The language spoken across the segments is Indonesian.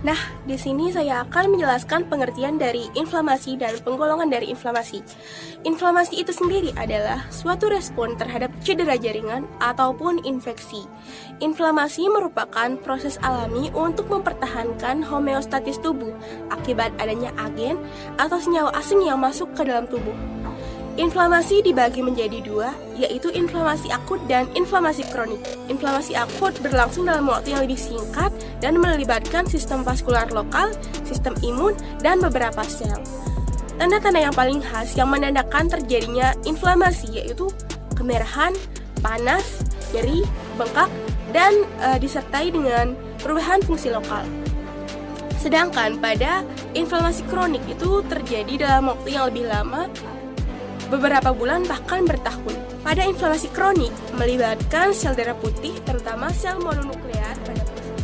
Nah, di sini saya akan menjelaskan pengertian dari inflamasi dan penggolongan dari inflamasi. Inflamasi itu sendiri adalah suatu respon terhadap cedera jaringan ataupun infeksi. Inflamasi merupakan proses alami untuk mempertahankan homeostatis tubuh akibat adanya agen atau senyawa asing yang masuk ke dalam tubuh. Inflamasi dibagi menjadi dua, yaitu inflamasi akut dan inflamasi kronik. Inflamasi akut berlangsung dalam waktu yang lebih singkat dan melibatkan sistem vaskular lokal, sistem imun, dan beberapa sel. Tanda-tanda yang paling khas yang menandakan terjadinya inflamasi yaitu kemerahan, panas, nyeri, bengkak, dan disertai dengan perubahan fungsi lokal. Sedangkan pada inflamasi kronik itu terjadi dalam waktu yang lebih lama, beberapa bulan bahkan bertahun. Pada inflamasi kronik melibatkan sel darah putih, terutama sel mononuklear pada proses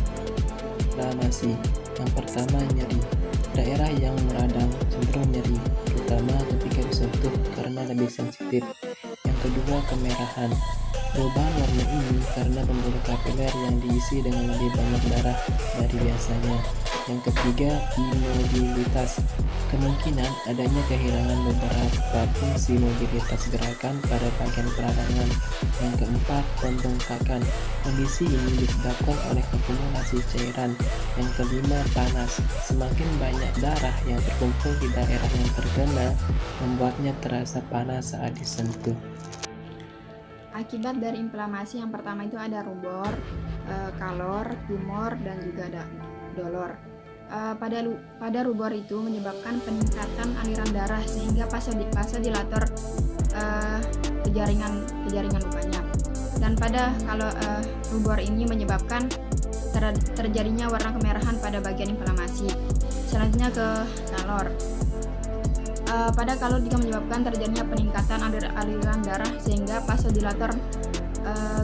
Inflamasi. Yang pertama, nyeri. Daerah yang meradang cenderung nyeri, terutama ketika disentuh karena lebih sensitif. Yang kedua, kemerahan. Perubahan warna ini karena pembuluh kapiler yang diisi dengan lebih banyak darah dari biasanya. Yang ketiga, imobilitas. Kemungkinan adanya kehilangan beberapa fungsi mobilitas gerakan pada bagian peradangan. Yang keempat, pembengkakan. Kondisi ini disebabkan oleh akumulasi cairan. Yang kelima, panas. Semakin banyak darah yang terkumpul di daerah yang terkena, membuatnya terasa panas saat disentuh. Akibat dari inflamasi yang pertama itu ada rubor, kalor, tumor, dan juga ada dolor. Pada rubor itu menyebabkan peningkatan aliran darah sehingga vasodilator ke jaringan lukanya. Dan pada kalau rubor ini menyebabkan terjadinya warna kemerahan pada bagian inflamasi. Selanjutnya ke kalor. Pada kalor juga menyebabkan terjadinya peningkatan aliran darah sehingga vasodilator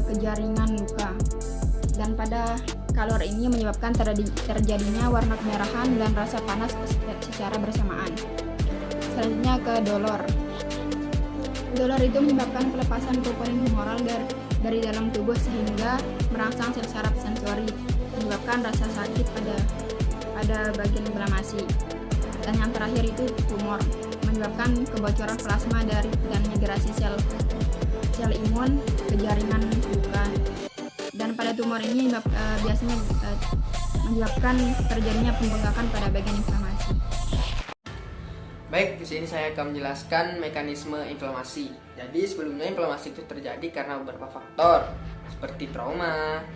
ke jaringan luka. Dan pada kalor ini menyebabkan terjadinya warna kemerahan dan rasa panas secara bersamaan. Selanjutnya ke dolor. Dolor itu menyebabkan pelepasan proponin humoral dari dalam tubuh sehingga merangsang sel saraf sensori, menyebabkan rasa sakit pada bagian inflamasi. Dan yang terakhir itu tumor, menyebabkan kebocoran plasma dan migrasi sel imun ke jaringan luka. Dan pada tumor ini biasanya menyebabkan terjadinya pembengkakan pada bagian inflamasi. Baik, di sini saya akan menjelaskan mekanisme inflamasi. Jadi sebelumnya inflamasi itu terjadi karena beberapa faktor seperti trauma,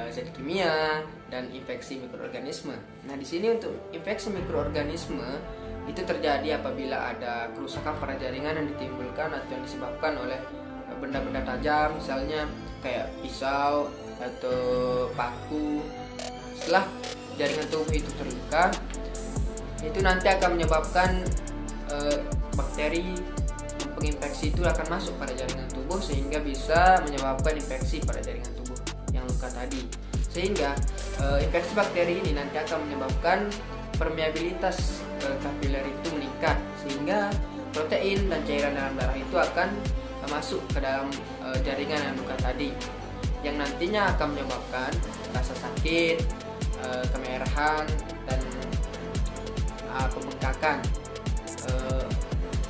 zat kimia, dan infeksi mikroorganisme. Nah, di sini untuk infeksi mikroorganisme itu terjadi apabila ada kerusakan pada jaringan yang ditimbulkan atau yang disebabkan oleh benda-benda tajam, misalnya kayak pisau atau paku. Setelah jaringan tubuh itu terluka, itu nanti akan menyebabkan bakteri penginfeksi itu akan masuk pada jaringan tubuh sehingga bisa menyebabkan infeksi pada jaringan tubuh yang luka tadi. Sehingga infeksi bakteri ini nanti akan menyebabkan permeabilitas kapiler itu meningkat sehingga protein dan cairan dalam darah itu akan masuk ke dalam jaringan yang luka tadi, yang nantinya akan menyebabkan rasa sakit, kemerahan, dan pembengkakan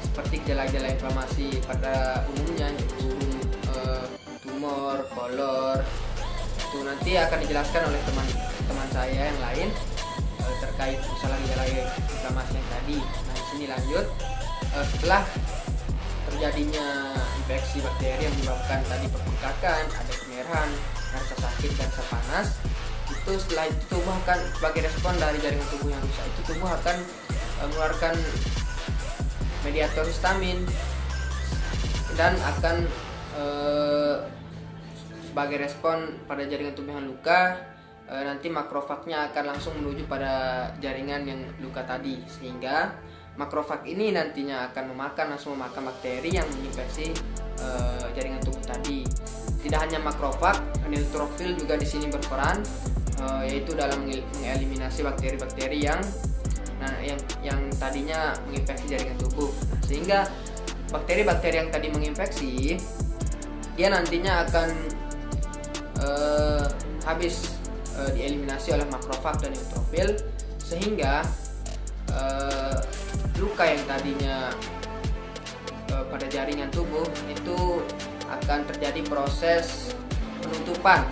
seperti gejala-gejala inflamasi pada umumnya, yaitu tumor, kolor. Itu nanti akan dijelaskan oleh teman saya yang lain terkait masalah gejala inflamasi yang tadi. Nah, di sini lanjut. Setelah terjadinya infeksi bakteri yang menyebabkan tadi pembengkakan, ada kemerahan, rasa sakit, dan rasa panas, itu setelah itu tubuh akan sebagai respon dari jaringan tubuh yang rusak, itu tubuh akan mengeluarkan mediator histamin dan akan sebagai respon pada jaringan tubuh yang luka, nanti makrofagnya akan langsung menuju pada jaringan yang luka tadi, sehingga makrofag ini nantinya akan langsung memakan bakteri yang menginfeksi jaringan tubuh tadi. Tidak hanya makrofag, neutrofil juga di sini berperan, yaitu dalam mengeliminasi bakteri-bakteri yang tadinya menginfeksi jaringan tubuh. Nah, sehingga bakteri-bakteri yang tadi menginfeksi, dia nantinya akan habis dieliminasi oleh makrofag dan neutrofil, sehingga luka yang tadinya pada jaringan tubuh itu akan terjadi proses penutupan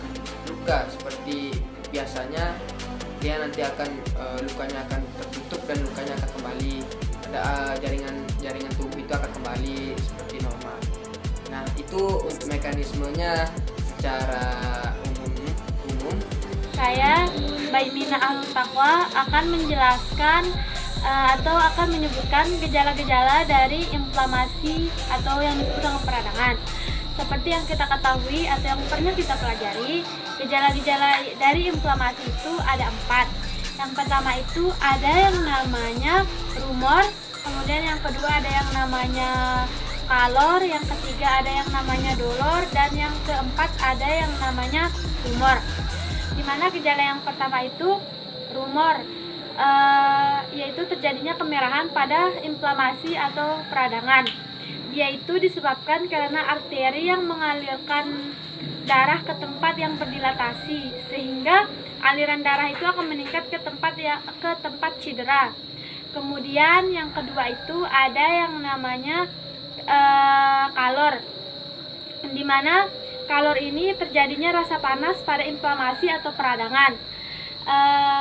luka. Seperti biasanya dia nanti akan lukanya akan tertutup dan lukanya akan kembali, ada jaringan tubuh itu akan kembali seperti normal. Nah, itu untuk mekanismenya secara umum. Saya, Baimina Ahlul Taqwa, akan menjelaskan atau akan menyebutkan gejala-gejala dari inflamasi atau yang disebut dengan peradangan. Seperti yang kita ketahui atau yang pernah kita pelajari, gejala-gejala dari inflamasi itu ada 4. Yang pertama itu ada yang namanya rumor, kemudian yang kedua ada yang namanya kalor, yang ketiga ada yang namanya dolor, dan yang keempat ada yang namanya tumor. Dimana gejala yang pertama itu rumor, yaitu terjadinya kemerahan pada inflamasi atau peradangan. Yaitu disebabkan karena arteri yang mengalirkan darah ke tempat yang berdilatasi, sehingga aliran darah itu akan meningkat ke tempat cedera. Kemudian yang kedua itu ada yang namanya kalor, dimana kalor ini terjadinya rasa panas pada inflamasi atau peradangan.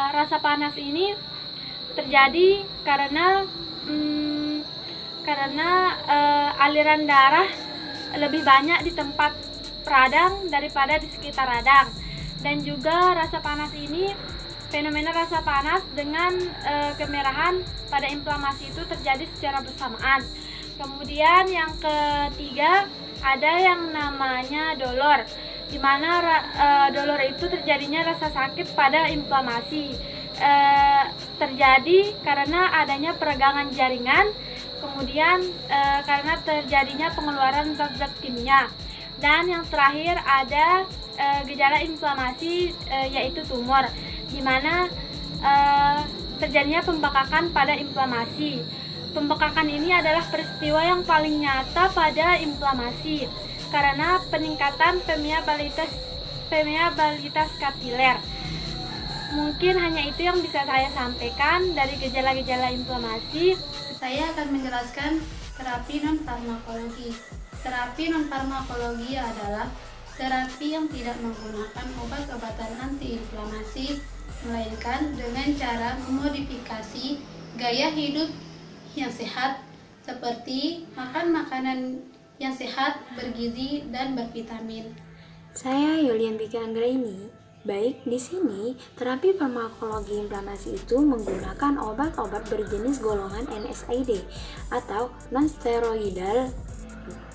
Rasa panas ini terjadi karena aliran darah lebih banyak di tempat radang daripada di sekitar radang. Dan juga rasa panas ini, fenomena rasa panas dengan kemerahan pada inflamasi itu terjadi secara bersamaan. Kemudian yang ketiga ada yang namanya dolor, di mana dolor itu terjadinya rasa sakit pada inflamasi. Terjadi karena adanya peregangan jaringan, kemudian karena terjadinya pengeluaran zat-zat kimia. Dan yang terakhir ada gejala inflamasi yaitu tumor, di mana terjadinya pembekakan pada inflamasi. Pembekakan ini adalah peristiwa yang paling nyata pada inflamasi karena peningkatan permeabilitas kapiler. Mungkin hanya itu yang bisa saya sampaikan dari gejala-gejala inflamasi. Saya akan menjelaskan terapi non-farmakologi. Terapi non-farmakologi adalah terapi yang tidak menggunakan obat-obatan antiinflamasi, melainkan dengan cara memodifikasi gaya hidup yang sehat, seperti makan makanan yang sehat, bergizi, dan bervitamin. Saya Yulian Bika Anggraini. Baik, di sini terapi farmakologi inflamasi itu menggunakan obat-obat berjenis golongan NSAID atau non-steroidal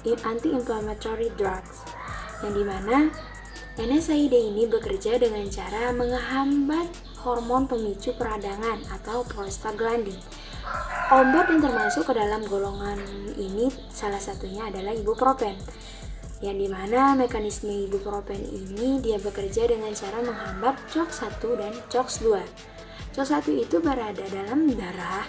anti-inflammatory drugs, yang dimana NSAID ini bekerja dengan cara menghambat hormon pemicu peradangan atau prostaglandin. Obat yang termasuk ke dalam golongan ini salah satunya adalah ibuprofen, yang dimana mekanisme ibuprofen ini dia bekerja dengan cara menghambat COX-1 dan COX-2. COX-1 itu berada dalam darah,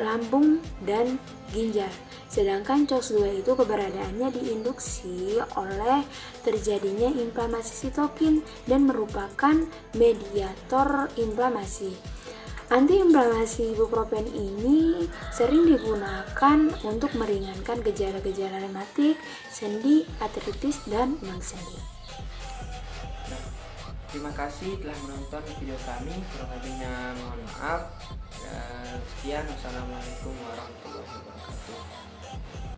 lambung, dan ginjal. Sedangkan COX-2 itu keberadaannya diinduksi oleh terjadinya inflamasi sitokin dan merupakan mediator inflamasi. Antiinflamasi ibuprofen ini sering digunakan untuk meringankan gejala-gejala rematik, sendi, artritis, dan non sendi. Terima kasih telah menonton video kami. Kurang lebihnya mohon maaf. Sekian, wassalamualaikum warahmatullahi wabarakatuh.